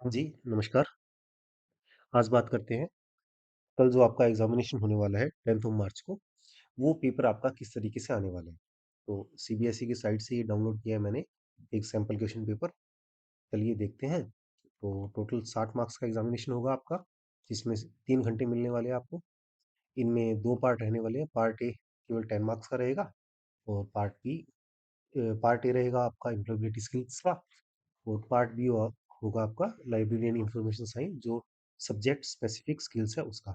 हाँ जी, नमस्कार। आज बात करते हैं, कल जो आपका एग्ज़ामिनेशन होने वाला है 10th ऑफ मार्च को, वो पेपर आपका किस तरीके से आने वाला है। तो सीबीएसई की साइट से ये डाउनलोड किया है मैंने, एक सैंपल क्वेश्चन पेपर। चलिए देखते हैं। तो टोटल 60 मार्क्स का एग्ज़ामिनेशन होगा आपका, जिसमें से 3 घंटे मिलने वाले हैं आपको। इनमें 2 पार्ट रहने वाले हैं। पार्ट ए केवल 10 मार्क्स का रहेगा और पार्ट ए रहेगा आपका एम्प्लॉयबिलिटी स्किल्स का और पार्ट बी होगा आपका लाइब्रेरी एंड इंफॉर्मेशन साइंस, जो सब्जेक्ट स्पेसिफिक स्किल्स है उसका।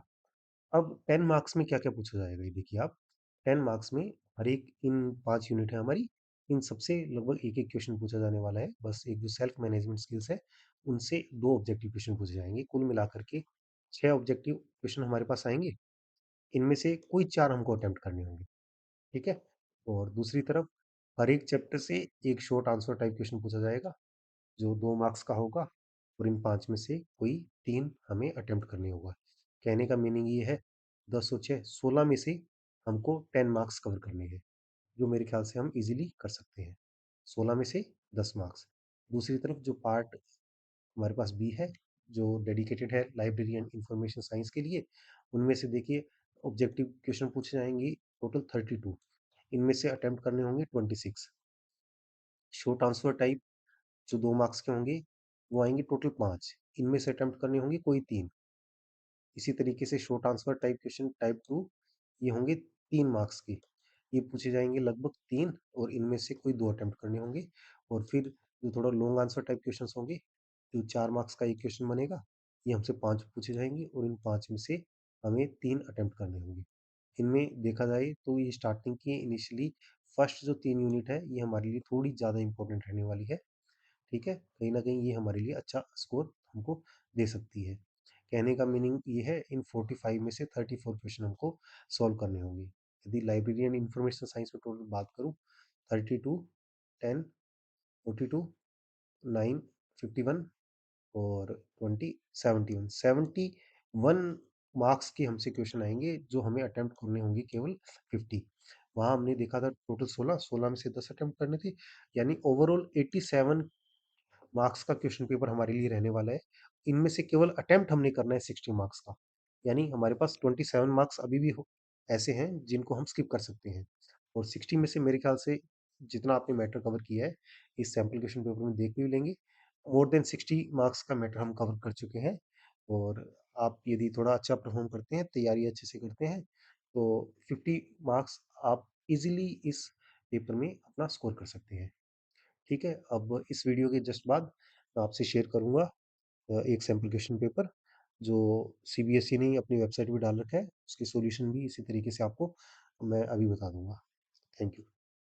अब 10 मार्क्स में क्या-क्या पूछा जाएगा, ये देखिए आप। 10 मार्क्स में हर एक इन 5 यूनिट है हमारी, इन सबसे लगभग एक-एक क्वेश्चन पूछा जाने वाला है। बस एक जो सेल्फ मैनेजमेंट स्किल्स है, उनसे 2 ऑब्जेक्टिव क्वेश्चन पूछे जाएँगे। कुल मिलाकर के 6 ऑब्जेक्टिव क्वेश्चन हमारे पास आएँगे। इनमें से कोई 4 हमको अटेम्प्ट करने होंगे, ठीक है? और दूसरी तरफ हर एक चैप्टर से एक शॉर्ट आंसर टाइप क्वेश्चन पूछा जाएगा, जो 2 मार्क्स का होगा और इन 5 में से कोई 3 हमें अटेम्प्ट करने होगा। कहने का मीनिंग ये है 10 और 6 16 में से हमको 10 मार्क्स कवर करने हैं, जो मेरे ख्याल से हम ईज़िली कर सकते हैं। 16 में से 10 मार्क्स। दूसरी तरफ जो पार्ट हमारे पास बी है, जो डेडिकेटेड है लाइब्रेरी एंड इंफॉर्मेशन साइंस के लिए, उनमें से देखिए ऑब्जेक्टिव क्वेश्चन पूछे जाएँगे टोटल 32। इनमें से अटेम्प्ट करने होंगे 26। शॉर्ट आंसर टाइप जो 2 मार्क्स के होंगे, वो आएँगे टोटल 5। इनमें से अटेम्प्ट करने होंगे कोई 3। इसी तरीके से short answer type question type 2, ये होंगे 3 मार्क्स के। ये पूछे जाएँगे लगभग 3 और इनमें से कोई 2 अटेम्प्ट करने होंगे। और फिर जो थोड़ा लॉन्ग आंसर टाइप क्वेश्चंस होंगे, जो 4 मार्क्स का 1 क्वेश्चन बनेगा, ये हमसे 5 पूछे जाएँगे और इन 5 में से हमें 3 अटेम्प्ट करने होंगे। इनमें देखा जाए तो ये स्टार्टिंग की इनिशियली फर्स्ट जो 3 यूनिट है, ये हमारे लिए थोड़ी ज़्यादा इम्पोर्टेंट रहने वाली है। ठीक है? कहीं न कहीं ये हमारे लिए अच्छा स्कोर हमको दे सकती है। कहने का मीनिंग ये है, इन 45 में से 34 क्वेश्चन हमको सॉल्व करने होंगे। यदि लाइब्रेरी एंड इंफॉर्मेशन साइंस में टोटल बात करूँ, 32, 10, 42, 9, 51 और 20, 71। 71 मार्क्स के हमसे क्वेश्चन आएँगे, जो हमें अटेम्प्ट करने होंगे केवल 50। वहाँ हमने देखा था टोटल 16, 16 में से 10 अटेम्प्ट करने थे, यानी ओवरऑल 87 मार्क्स का क्वेश्चन पेपर हमारे लिए रहने वाला है। इनमें से केवल अटेम्प्ट हमने करना है 60 मार्क्स का। यानी हमारे पास 27 मार्क्स अभी भी हो ऐसे हैं जिनको हम स्किप कर सकते हैं। और 60 में से मेरे ख्याल से जितना आपने मैटर कवर किया है, इस सैंपल क्वेश्चन पेपर में देख भी लेंगे, मोर देन 60 मार्क्स का मैटर हम कवर कर चुके हैं। और आप यदि थोड़ा अच्छा परफॉर्म करते हैं, तैयारी अच्छे से करते हैं, तो 50 मार्क्स आप ईज़िली इस पेपर में अपना स्कोर कर सकते हैं। ठीक है? अब इस वीडियो के जस्ट बाद मैं आपसे शेयर करूँगा एक सैंपल क्वेश्चन पेपर, जो सीबीएसई ने अपनी वेबसाइट पे डाल रखा है। उसके सॉल्यूशन भी इसी तरीके से आपको मैं अभी बता दूँगा। Thank you.